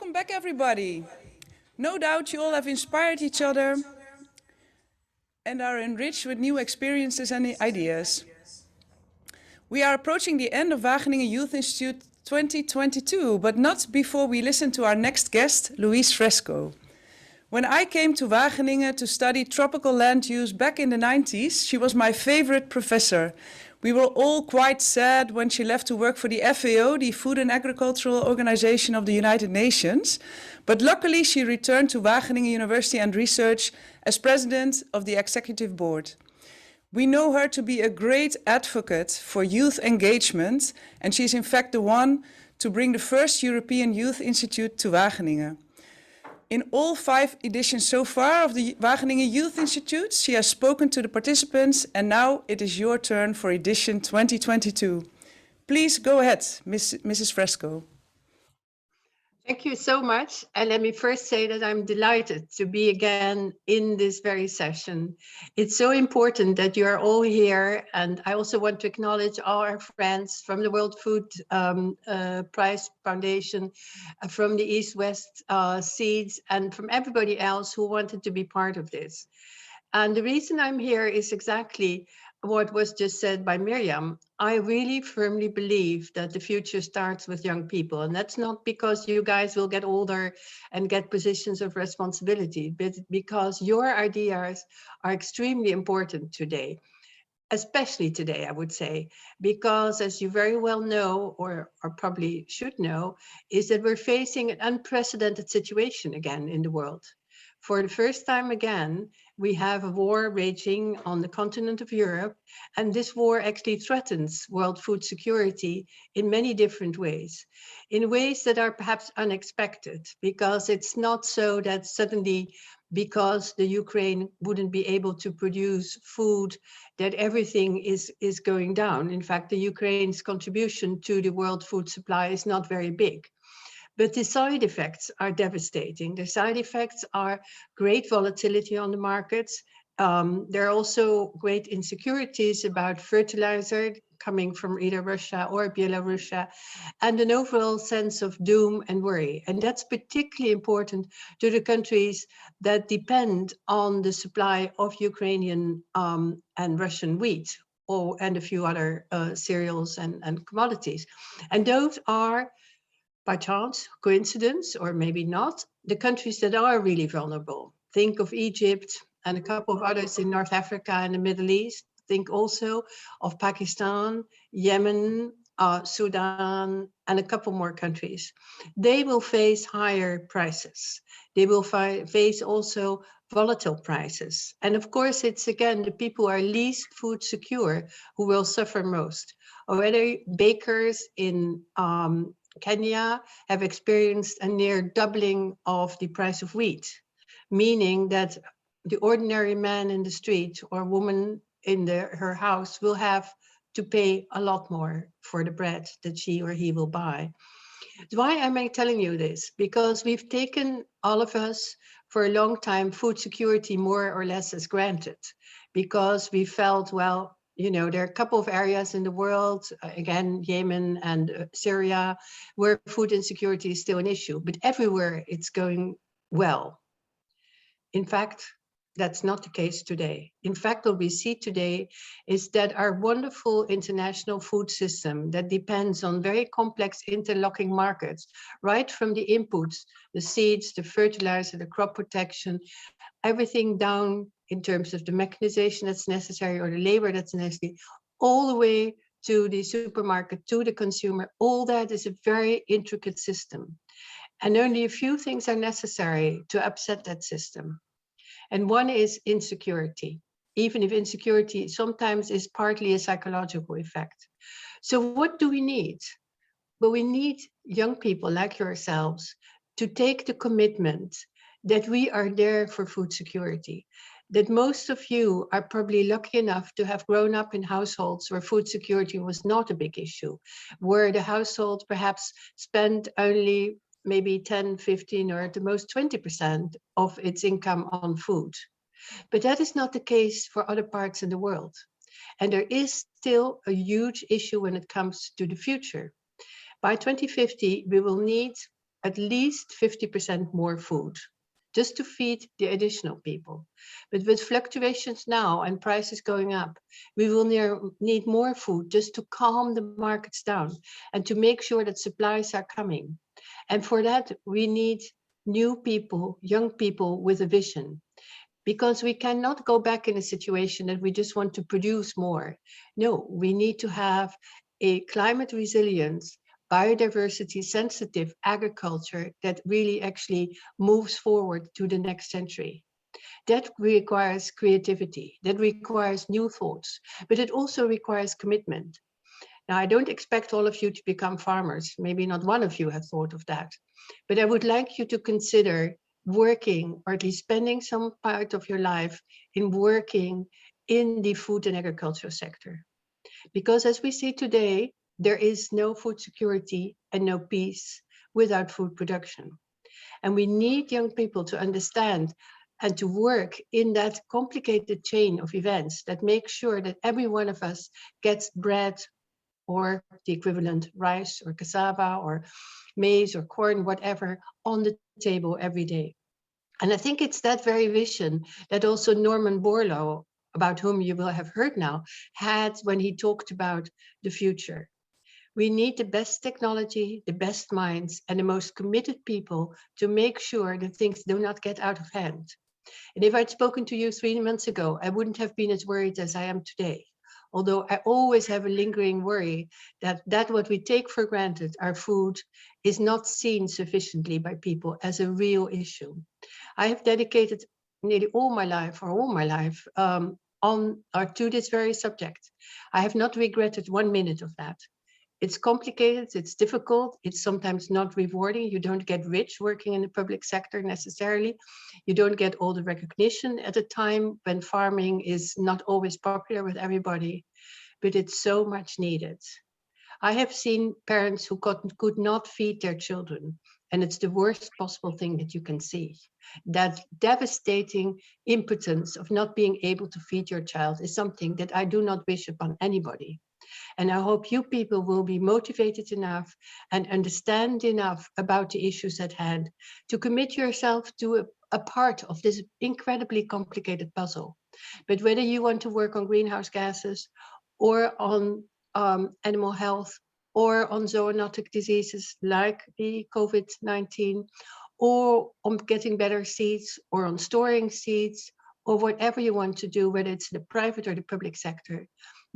Welcome back, everybody. No doubt you all have inspired each other and are enriched with new experiences and ideas. We are approaching the end of Wageningen Youth Institute 2022, but not before we listen to our next guest, Louise Fresco. When I came to Wageningen to study tropical land use back in the 90s, she was my favorite professor. We were all quite sad when she left to work for the FAO, the Food and Agricultural Organization of the United Nations. But luckily, she returned to Wageningen University and Research as president of the executive board. We know her to be a great advocate for youth engagement, and she's in fact the one to bring the first European Youth Institute to Wageningen. In all 5 editions so far of the Wageningen Youth Institute, she has spoken to the participants, and now it is your turn for edition 2022. Please go ahead, Mrs. Fresco. Thank you so much. And let me first say that I'm delighted to be again in this very session. It's so important that you are all here. And I also want to acknowledge all our friends from the World Food Prize Foundation, from the East-West Seeds, and from everybody else who wanted to be part of this. And the reason I'm here is exactly what was just said by Miriam. I really firmly believe that the future starts with young people. And that's not because you guys will get older and get positions of responsibility, but because your ideas are extremely important today, especially today, I would say, because as you very well know, or probably should know, is that we're facing an unprecedented situation again in the world. For the first time again, we have a war raging on the continent of Europe, and this war actually threatens world food security in many different ways, in ways that are perhaps unexpected, because it's not so that suddenly, because the Ukraine wouldn't be able to produce food, that everything is going down. In fact, the Ukraine's contribution to the world food supply is not very big. But the side effects are devastating. The side effects are great volatility on the markets. There are also great insecurities about fertilizer coming from either Russia or Belarus, and an overall sense of doom and worry. And that's particularly important to the countries that depend on the supply of Ukrainian and Russian wheat, and a few other cereals and commodities. And those are, by chance, coincidence, or maybe not, the countries that are really vulnerable. Think of Egypt and a couple of others in North Africa and the Middle East. Think also of Pakistan, Yemen, Sudan, and a couple more countries. They will face higher prices. They will face also volatile prices. And of course, it's again the people who are least food secure who will suffer most. Already bakers in Kenya have experienced a near doubling of the price of wheat, meaning that the ordinary man in the street or woman in her house will have to pay a lot more for the bread that she or he will buy. Why am I telling you this? Because we've taken, all of us, for a long time, food security more or less as granted, because we felt, well, you know, there are a couple of areas in the world, again, Yemen and Syria, where food insecurity is still an issue, but everywhere it's going well. In fact, that's not the case today. In fact, what we see today is that our wonderful international food system that depends on very complex interlocking markets, right from the inputs, the seeds, the fertilizer, the crop protection, everything down in terms of the mechanization that's necessary or the labor that's necessary, all the way to the supermarket, to the consumer, all that is a very intricate system. And only a few things are necessary to upset that system. And one is insecurity, even if insecurity sometimes is partly a psychological effect. So what do we need? Well, we need young people like yourselves to take the commitment that we are there for food security, that most of you are probably lucky enough to have grown up in households where food security was not a big issue, where the household perhaps spent only maybe 10, 15, or at the most 20% of its income on food. But that is not the case for other parts in the world. And there is still a huge issue when it comes to the future. By 2050, we will need at least 50% more food just to feed the additional people. But with fluctuations now and prices going up, we will need more food just to calm the markets down and to make sure that supplies are coming. And for that, we need new people, young people with a vision, because we cannot go back in a situation that we just want to produce more. No, we need to have a climate resilience, biodiversity sensitive agriculture that really actually moves forward to the next century. That requires creativity, that requires new thoughts, but it also requires commitment. Now, I don't expect all of you to become farmers. Maybe not one of you have thought of that, but I would like you to consider working, or at least spending some part of your life in working in the food and agricultural sector. Because as we see today, there is no food security and no peace without food production. And we need young people to understand and to work in that complicated chain of events that make sure that every one of us gets bread or the equivalent rice or cassava or maize or corn, whatever, on the table every day. And I think it's that very vision that also Norman Borlaug, about whom you will have heard now, had when he talked about the future. We need the best technology, the best minds, and the most committed people to make sure that things do not get out of hand. And if I'd spoken to you 3 months ago, I wouldn't have been as worried as I am today. Although I always have a lingering worry that what we take for granted, our food, is not seen sufficiently by people as a real issue. I have dedicated nearly all my life, or all my life, to this very subject. I have not regretted 1 minute of that. It's complicated, it's difficult, it's sometimes not rewarding. You don't get rich working in the public sector necessarily. You don't get all the recognition at a time when farming is not always popular with everybody, but it's so much needed. I have seen parents who could not feed their children, and it's the worst possible thing that you can see. That devastating impotence of not being able to feed your child is something that I do not wish upon anybody. And I hope you people will be motivated enough and understand enough about the issues at hand to commit yourself to a part of this incredibly complicated puzzle. But whether you want to work on greenhouse gases or on animal health or on zoonotic diseases like the COVID-19, or on getting better seeds or on storing seeds, or whatever you want to do, whether it's the private or the public sector,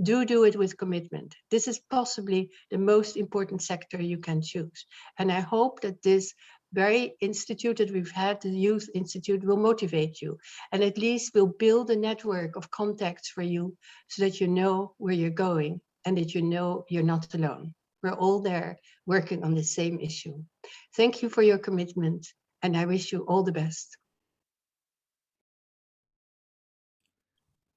do it with commitment. This is possibly the most important sector you can choose. And I hope that this very institute that we've had, the Youth Institute, will motivate you and at least will build a network of contacts for you so that you know where you're going and that you know you're not alone. We're all there working on the same issue. Thank you for your commitment, and I wish you all the best.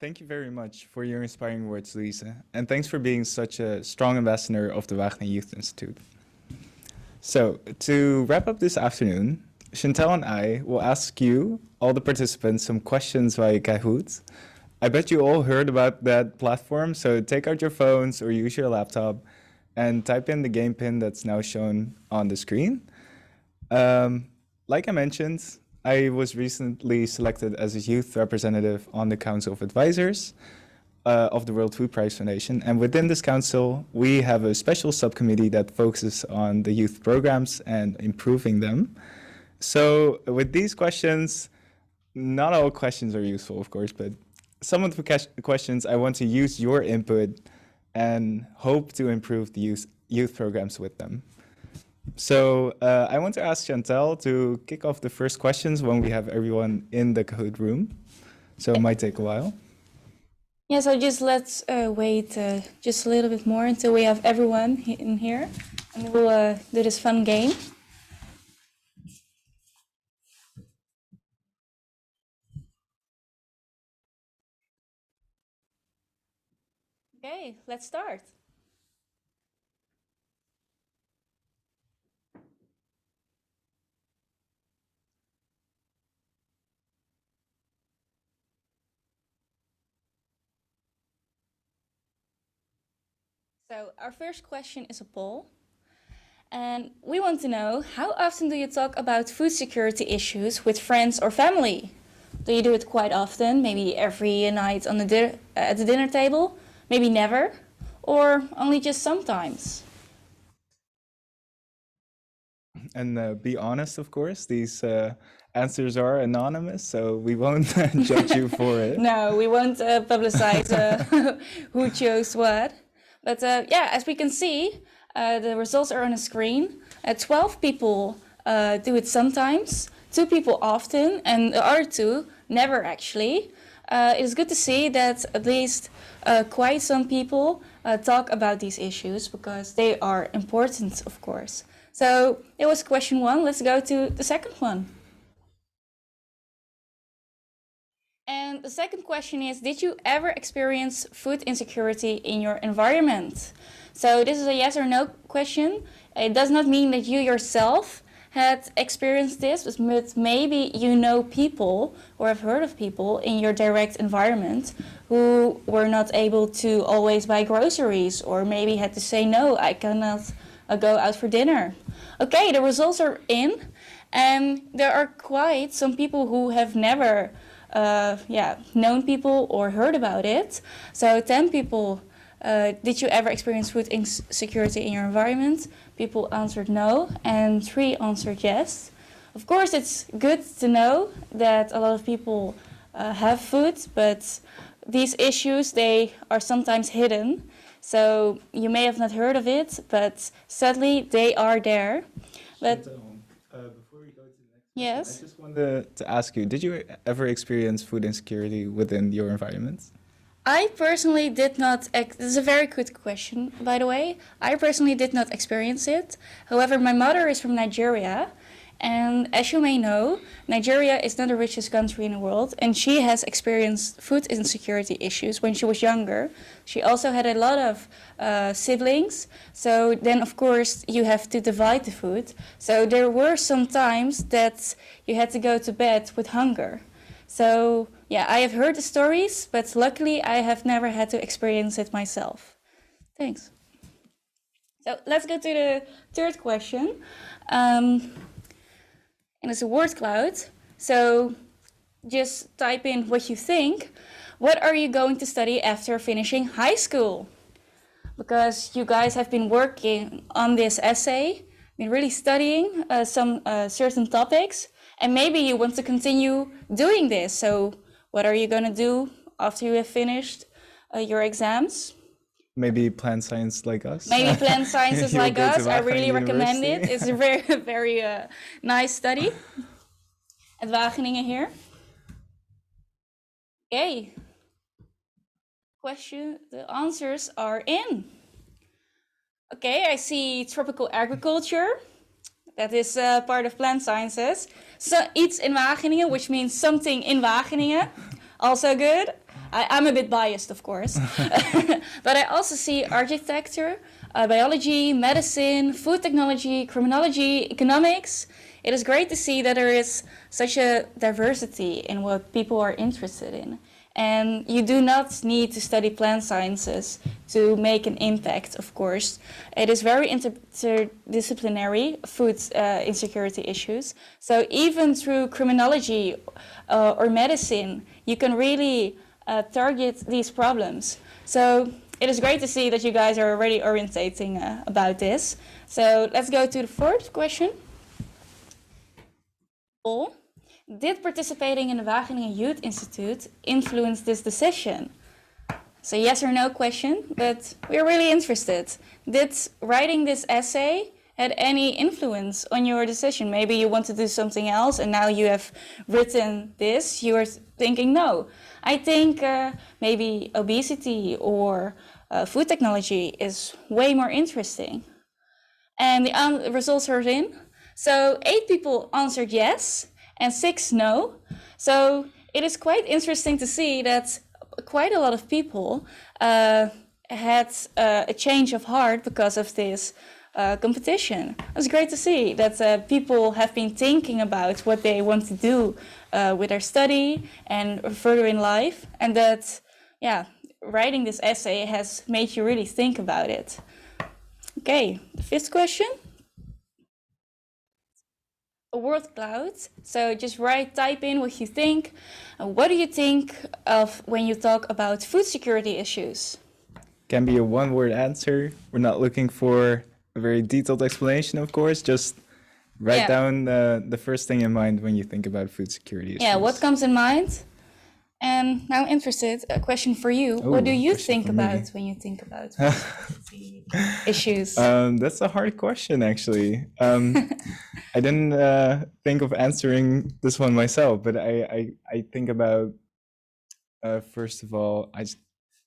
Thank you very much for your inspiring words, Lisa. And thanks for being such a strong ambassador of the Wageningen Youth Institute. So, to wrap up this afternoon, Chantal and I will ask you, all the participants, some questions via Kahoot. I bet you all heard about that platform, so take out your phones or use your laptop and type in the game pin that's now shown on the screen. Like I mentioned, I was recently selected as a youth representative on the Council of Advisors of the World Food Prize Foundation. And within this council, we have a special subcommittee that focuses on the youth programs and improving them. So with these questions, not all questions are useful, of course, but some of the questions I want to use your input and hope to improve the youth programs with them. So I want to ask Chantal to kick off the first questions when we have everyone in the Kahoot room. So it might take a while. Yeah, so just let's wait just a little bit more until we have everyone in here. And we'll do this fun game. Okay, let's start. So our first question is a poll. And we want to know, how often do you talk about food security issues with friends or family? Do you do it quite often, maybe every night on the at the dinner table, maybe never, or only just sometimes? And be honest, of course, these answers are anonymous, so we won't judge you for it. No, we won't publicize who chose what. But yeah, as we can see, the results are on the screen. 12 people do it sometimes, 2 people often, and the other 2 never actually. It is good to see that at least quite some people talk about these issues because they are important, of course. So it was question 1. Let's go to the second one. And the second question is, did you ever experience food insecurity in your environment? So this is a yes or no question. It does not mean that you yourself had experienced this, but maybe you know people or have heard of people in your direct environment who were not able to always buy groceries, or maybe had to say, no, I cannot go out for dinner. Okay, the results are in, and there are quite some people who have never known people or heard about it. So 10 people, did you ever experience food insecurity in your environment? People answered no, and 3 answered yes. Of course, it's good to know that a lot of people have food, but these issues, they are sometimes hidden. So you may have not heard of it, but sadly they are there. But before we go to the next yes. question, I just wanted to ask you, did you ever experience food insecurity within your environment? I personally did not, this is a very good question, by the way. I personally did not experience it. However, my mother is from Nigeria, and as you may know, Nigeria is not the richest country in the world, and she has experienced food insecurity issues when she was younger. She also had a lot of siblings, so then of course you have to divide the food. So there were some times that you had to go to bed with hunger. So yeah, I have heard the stories, but luckily I have never had to experience it myself. Thanks. So let's go to the third question. And it's a word cloud. So just type in what you think. What are you going to study after finishing high school? Because you guys have been working on this essay, been really studying some certain topics, and maybe you want to continue doing this. So what are you going to do after you have finished your exams? Maybe plant science like us. Maybe plant sciences You'll like go to us. I really Wageningen recommend it. University. It's a very, very nice study at Wageningen here. Okay. Question, the answers are in. Okay, I see tropical agriculture. That is part of plant sciences. So iets in Wageningen, which means something in Wageningen. Also good. I'm a bit biased, of course. But I also see architecture, biology, medicine, food technology, criminology, economics. It is great to see that there is such a diversity in what people are interested in. And you do not need to study plant sciences to make an impact, of course. It is very interdisciplinary, food insecurity issues. So even through criminology or medicine, you can really target these problems. So it is great to see that you guys are already orientating about this. So let's go to the fourth question. Did participating in the Wageningen Youth Institute influence this decision? So yes or no question, but we're really interested. Did writing this essay had any influence on your decision? Maybe you want to do something else and now you have written this, you are thinking, no, I think maybe obesity or food technology is way more interesting. And the results are in. So 8 people answered yes and 6 no. So it is quite interesting to see that quite a lot of people had a change of heart because of this competition. It's great to see that people have been thinking about what they want to do with their study and further in life, and that, yeah, writing this essay has made you really think about it. Okay, the 5th question. a word cloud. So just type in what you think. What do you think of when you talk about food security issues? Can be a one-word answer. We're not looking for a very detailed explanation, of course. Just write down the first thing in mind when you think about food security issues. Yeah, what comes in mind? And now I'm interested, a question for you. What do you think about when you think about food security issues? That's a hard question, actually. I didn't think of answering this one myself, but I think about, first of all, I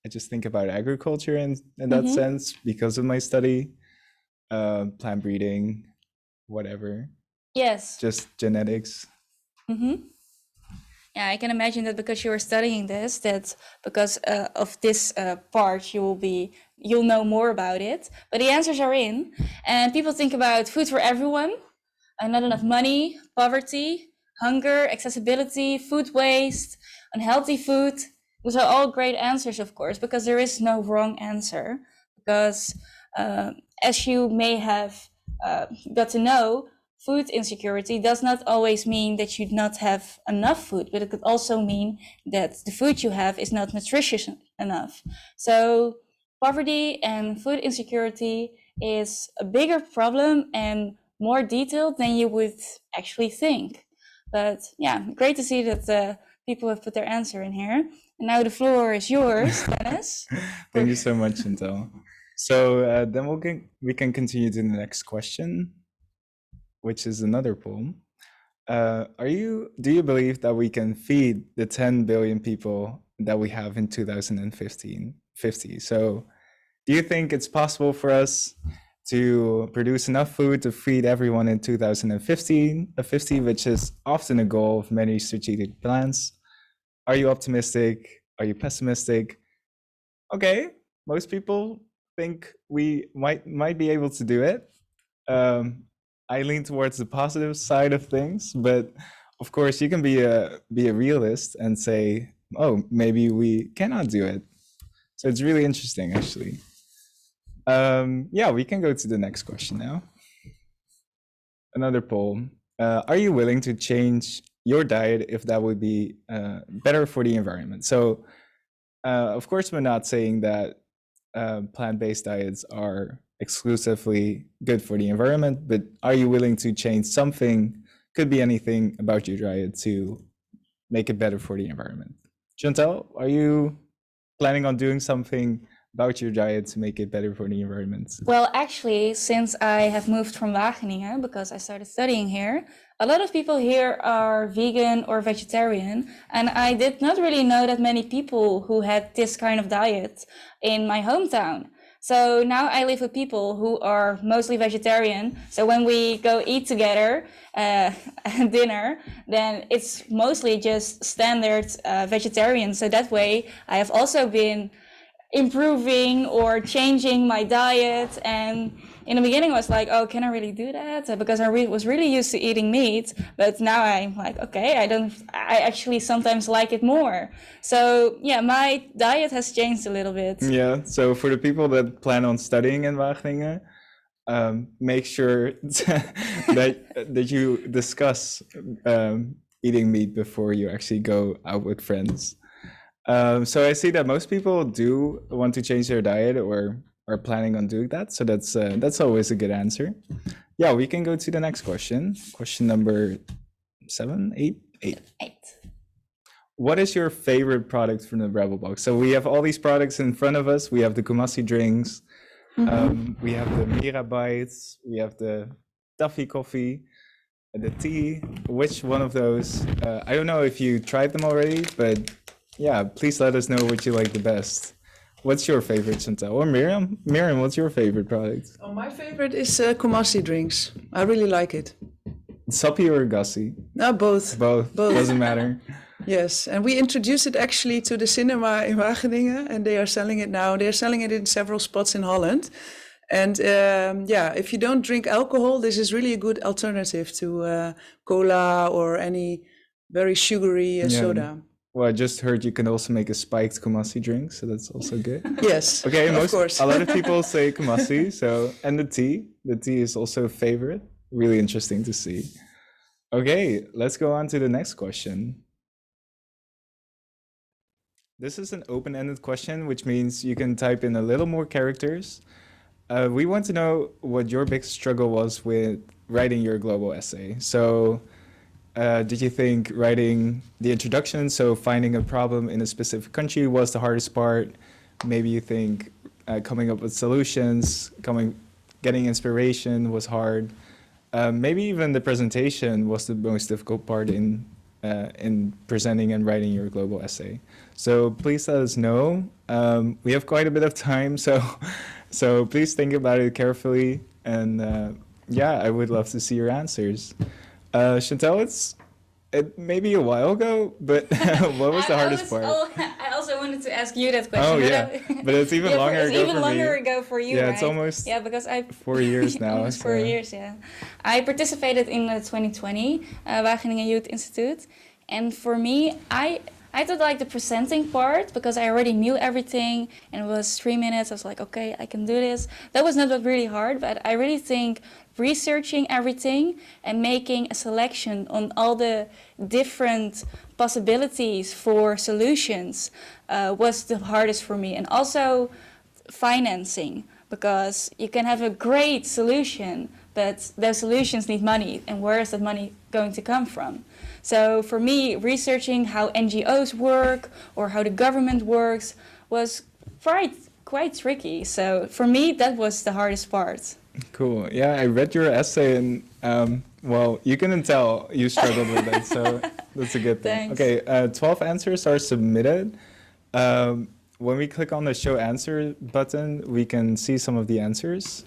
just think about agriculture in that sense because of my study, plant breeding, whatever. Yes. Just genetics. Yeah, I can imagine that because you are studying this, that because of this part, you'll know more about it. But the answers are in, and people think about food for everyone, and not enough money, poverty, hunger, accessibility, food waste, unhealthy food. Those are all great answers, of course, because there is no wrong answer. Because as you may have got to know, food insecurity does not always mean that you do not have enough food, but it could also mean that the food you have is not nutritious enough. So poverty and food insecurity is a bigger problem and more detailed than you would actually think. But yeah, great to see that people have put their answer in here. And now the floor is yours, Dennis. Thank you so much, Chantal. So then we can continue to the next question, which is another poem. Do you believe that we can feed the 10 billion people that we have in 2050? So do you think it's possible for us to produce enough food to feed everyone in 2050, which is often a goal of many strategic plans? Are you optimistic? Are you pessimistic? Okay, most people think we might be able to do it. I lean towards the positive side of things, but of course you can be a realist and say, oh, maybe we cannot do it. So it's really interesting, actually. Yeah, we can go to the next question now. Another poem. Are you willing to change your diet if that would be better for the environment? So, of course, we're not saying that plant-based diets are exclusively good for the environment, but are you willing to change something? Could be anything about your diet to make it better for the environment. Chantal, are you planning on doing something about your diet to make it better for the environment? Well, actually, since I have moved from Wageningen, because I started studying here, a lot of people here are vegan or vegetarian, and I did not really know that many people who had this kind of diet in my hometown. So now I live with people who are mostly vegetarian. So when we go eat together at dinner, then it's mostly just standard vegetarian. So that way I have also been improving or changing my diet. And in the beginning I was like, oh, can I really do that? Because I was really used to eating meat, but now I'm like, okay, I actually sometimes like it more. So yeah, my diet has changed a little bit. Yeah, so for the people that plan on studying in Wageningen, make sure that you discuss eating meat before you actually go out with friends. So I see that most people do want to change their diet or are planning on doing that. So that's always a good answer. Yeah, we can go to the next question. Question number 8. What is your favorite product from the Rebel Box? So we have all these products in front of us. We have the Kumasi drinks. We have the Mira bites. We have the Duffy coffee, the tea. Which one of those? I don't know if you tried them already, but yeah, please let us know what you like the best. What's your favorite, Chantal? Or Miriam? Miriam, what's your favorite product? Oh, my favorite is Kumasi drinks. I really like it. Suppy or Gussie? No, both. Both. Doesn't matter. Yes, and we introduced it actually to the cinema in Wageningen, and they are selling it now. They're selling it in several spots in Holland. And yeah, if you don't drink alcohol, this is really a good alternative to cola or any very sugary soda. Well, I just heard you can also make a spiked Kumasi drink, so that's also good. Yes, okay, of course. A lot of people say Kumasi, so, and the tea is also a favorite. Really interesting to see. Okay, let's go on to the next question. This is an open-ended question, which means you can type in a little more characters. We want to know what your biggest struggle was with writing your global essay. So did you think writing the introduction, so finding a problem in a specific country was the hardest part? Maybe you think coming up with solutions, getting inspiration was hard. Maybe even the presentation was the most difficult part in presenting and writing your global essay. So please let us know. We have quite a bit of time, so please think about it carefully. And yeah, I would love to see your answers. Chantal, it may be a while ago, but what was the hardest part? I also wanted to ask you that question. Oh yeah, but it's even longer ago for me. It's even longer ago for you, Yeah, right? it's almost because 4 years now. Almost 4 years, yeah. I participated in the 2020 Wageningen Youth Institute, and for me, I did like the presenting part because I already knew everything, and it was 3 minutes. I was like, okay, I can do this. That was not really hard, but I really think researching everything and making a selection on all the different possibilities for solutions was the hardest for me. And also financing, because you can have a great solution, but those solutions need money, and where is that money going to come from? So for me, researching how NGOs work or how the government works was quite tricky. So for me, that was the hardest part. Cool. Yeah, I read your essay, and well, you couldn't tell you struggled with it, so that's a good thing. Thanks. Okay, 12 answers are submitted. When we click on the show answer button, we can see some of the answers,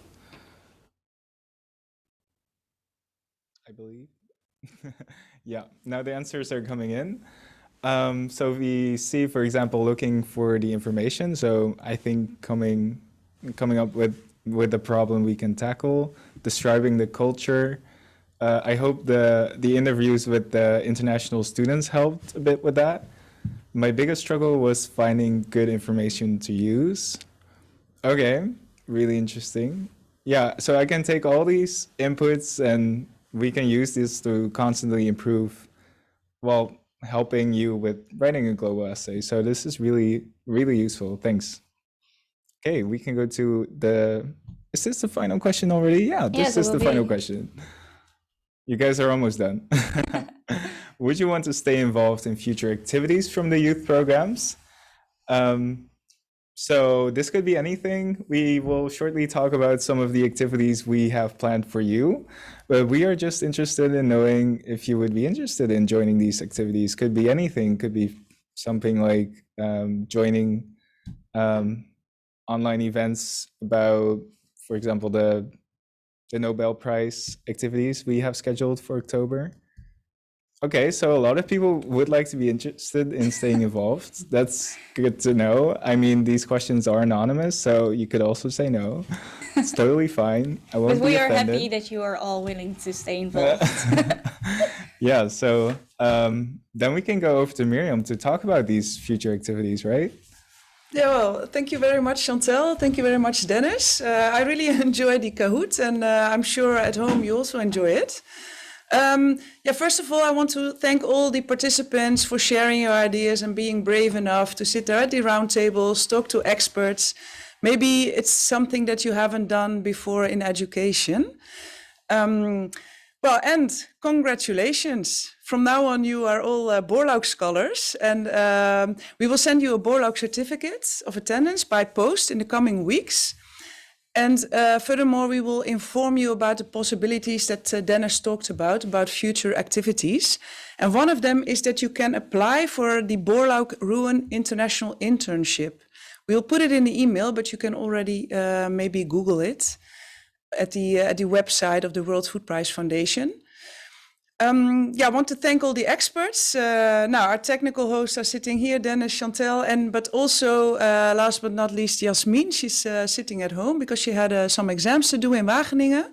I believe. Yeah, now the answers are coming in. So we see, for example, looking for the information. So I think coming up with the problem we can tackle, describing the culture. I hope the interviews with the international students helped a bit with that. My biggest struggle was finding good information to use. Okay, really interesting. Yeah, so I can take all these inputs and we can use this to constantly improve, well, helping you with writing a global essay. So this is really, really useful. Thanks. Okay, we can go to is this the final question already? Yeah, this is the final question. You guys are almost done. Would you want to stay involved in future activities from the youth programs? So this could be anything. We will shortly talk about some of the activities we have planned for you, but we are just interested in knowing if you would be interested in joining these activities. Could be anything, could be something like joining online events about, for example, the Nobel Prize activities we have scheduled for October. Okay, so a lot of people would like to be interested in staying involved. That's good to know. I mean, these questions are anonymous, so you could also say no. It's totally fine. I won't But we be are offended. happy that you are all willing to stay involved. Yeah, so then we can go over to Miriam to talk about these future activities, right? Yeah, well, thank you very much, Chantal. Thank you very much, Dennis. I really enjoy the Kahoot, and I'm sure at home you also enjoy it. Yeah, first of all, I want to thank all the participants for sharing your ideas and being brave enough to sit there at the round tables, talk to experts. Maybe it's something that you haven't done before in education. Well, and congratulations. From now on, you are all Borlaug scholars, and we will send you a Borlaug certificate of attendance by post in the coming weeks. And furthermore, we will inform you about the possibilities that Dennis talked about future activities. And one of them is that you can apply for the Borlaug Ruin International Internship. We'll put it in the email, but you can already maybe Google it at the website of the World Food Prize Foundation. Yeah, I want to thank all the experts. Now, our technical hosts are sitting here, Dennis, Chantal, but also, last but not least, Jasmin. She's sitting at home because she had some exams to do in Wageningen.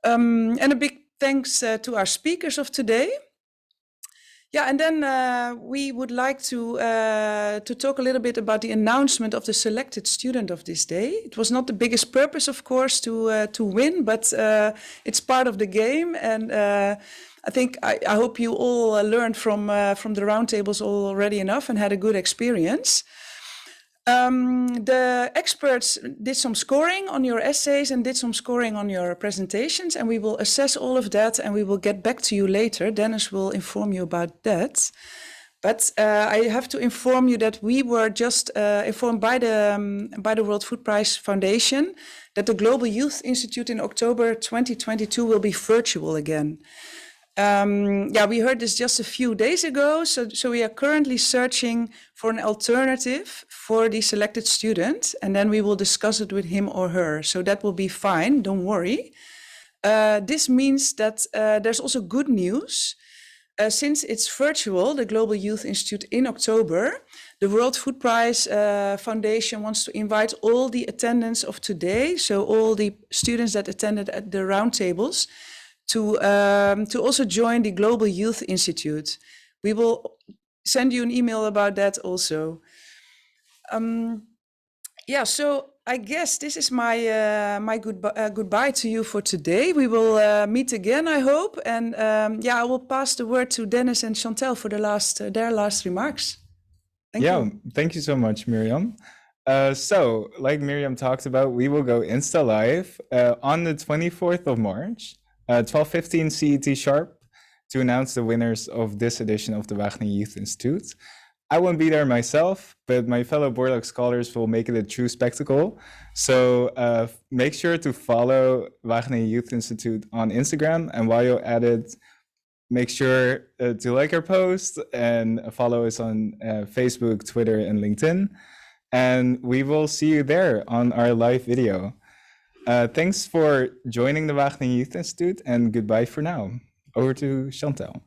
And a big thanks to our speakers of today. Yeah, and then we would like to talk a little bit about the announcement of the selected student of this day. It was not the biggest purpose, of course, to win, but it's part of the game. And I think I hope you all learned from the roundtables already enough and had a good experience. The experts did some scoring on your essays and did some scoring on your presentations, and we will assess all of that and we will get back to you later. Dennis will inform you about that. But I have to inform you that we were just informed by the World Food Prize Foundation that the Global Youth Institute in October 2022 will be virtual again. Yeah, we heard this just a few days ago. So we are currently searching for an alternative for the selected student, and then we will discuss it with him or her. So that will be fine, don't worry. This means that there's also good news. Since it's virtual, the Global Youth Institute in October, the World Food Prize Foundation wants to invite all the attendants of today, so all the students that attended at the roundtables, to also join the Global Youth Institute. We will send you an email about that also. Yeah, so I guess this is my goodbye to you for today. We will meet again, I hope. And yeah, I will pass the word to Dennis and Chantal for their last remarks. Thank you. Thank you so much, Miriam. So, like Miriam talked about, we will go Insta Live on the 24th of March. 12:15 CET sharp to announce the winners of this edition of the Wageningen Youth Institute. I won't be there myself, but my fellow Borlaug scholars will make it a true spectacle. So make sure to follow Wageningen Youth Institute on Instagram, and while you're at it, make sure to like our post and follow us on Facebook, Twitter, and LinkedIn. And we will see you there on our live video. Thanks for joining the Wageningen Youth Institute, and goodbye for now. Over to Chantal.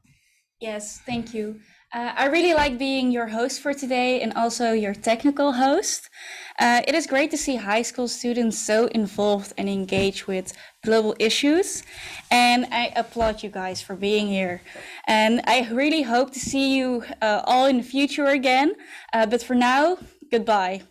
Yes, thank you. I really like being your host for today and also your technical host. It is great to see high school students so involved and engaged with global issues. And I applaud you guys for being here. And I really hope to see you all in the future again. But for now, goodbye.